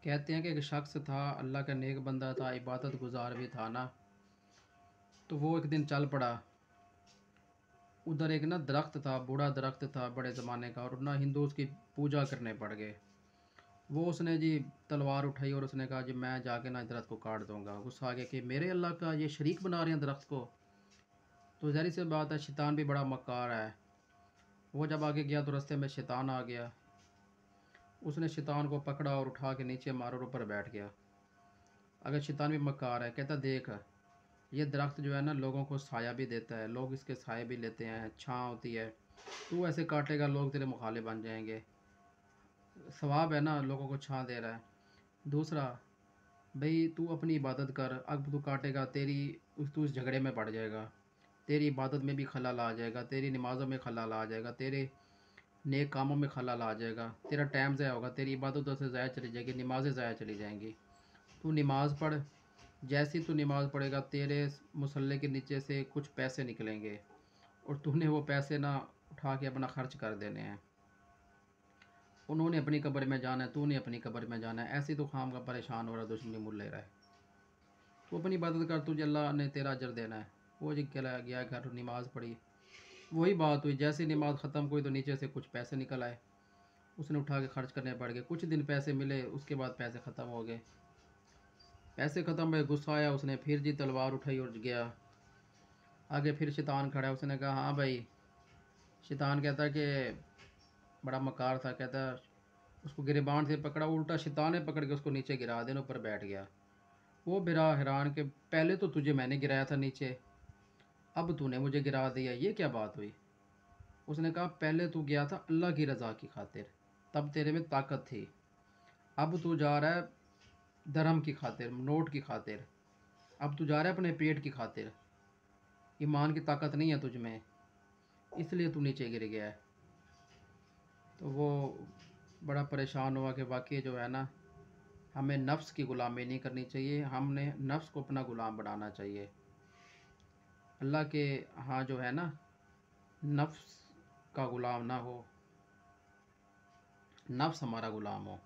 कहते हैं कि एक शख्स था, अल्लाह का नेक बंदा था, इबादत गुजार भी था ना। तो वो एक दिन चल पड़ा। उधर एक ना दरख्त था, बूढ़ा दरख्त था बड़े ज़माने का, और ना हिंदू उसकी पूजा करने पड़ गए। वो उसने जी तलवार उठाई और उसने कहा जी मैं जाके ना दरख्त को काट दूंगा। गुस्सा आ गया कि मेरे अल्लाह का ये शरीक बना रहे हैं दरख्त को। तो ज़ाहिर सी बात है, शैतान भी बड़ा मक्कार है। वो जब आगे गया तो रास्ते में शैतान आ गया। उसने शैतान को पकड़ा और उठा के नीचे मारा और ऊपर बैठ गया। अगर शैतान भी मक्कार है, कहता देख, ये दरख्त जो है ना लोगों को साया भी देता है, लोग इसके साए भी लेते हैं, छाँव होती है। तू ऐसे काटेगा लोग तेरे मुखालिफ बन जाएंगे। सवाब है ना, लोगों को छाँ दे रहा है। दूसरा, भाई तू अपनी इबादत कर, अब तू काटेगा तू इस झगड़े में पड़ जाएगा। तेरी इबादत में भी खलल आ जाएगा, तेरी नमाज़ों में खलल आ जाएगा, तेरे नेक कामों में खलल आ जाएगा, तेरा टाइम ज़ाया होगा, तेरी इबादतों से ज़ाया चली जाएगी, नमाज़ें ज़ाया चली जाएंगी। तू नमाज़ पढ़। जैसे ही तू नमाज़ पढ़ेगा तेरे मुसल्ले के नीचे से कुछ पैसे निकलेंगे, और तूने वो पैसे ना उठा के अपना खर्च कर देने हैं। उन्होंने अपनी कब्र में जाना है, तूने अपनी कब्र में जाना है। ऐसे ही तो खाम का परेशान हो रहा है, दुश्मनी मुँह ले रहा है। तू अपनी इबादत कर, तुझे अल्लाह ने तेरा अजर देना है। वो जी चला गया घर, नमाज़ पढ़ी। वही बात हुई, जैसे ही नमाज़ ख़त्म हुई तो नीचे से कुछ पैसे निकल आए। उसने उठा के खर्च करने पड़ गए। कुछ दिन पैसे मिले, उसके बाद पैसे ख़त्म हो गए। पैसे ख़त्म हुए, गुस्सा आया, उसने फिर जी तलवार उठाई और गया। आगे फिर शैतान खड़ा है। उसने कहा हाँ भाई। शैतान कहता कि बड़ा मकार था, कहता उसको गिरबान से पकड़ा, उल्टा शैतान ने पकड़ के उसको नीचे गिरा देने, ऊपर बैठ गया। वो बिरा हैरान के पहले तो तुझे मैंने गिराया था नीचे, अब तूने मुझे गिरा दिया, ये क्या बात हुई। उसने कहा पहले तू गया था अल्लाह की रज़ा की खातिर, तब तेरे में ताकत थी। अब तू जा रहा है धर्म की खातिर, नोट की खातिर। अब तू जा रहा है अपने पेट की खातिर। ईमान की ताकत नहीं है तुझ में, इसलिए तू नीचे गिर गया है। तो वो बड़ा परेशान हुआ कि वाकई जो है ना, हमें नफ्स की ग़ुलामी नहीं करनी चाहिए, हमने नफ्स को अपना ग़ुलाम बनाना चाहिए। अल्लाह के हाँ जो है ना, नफ्स का ग़ुलाम ना हो, नफ्स हमारा ग़ुलाम हो।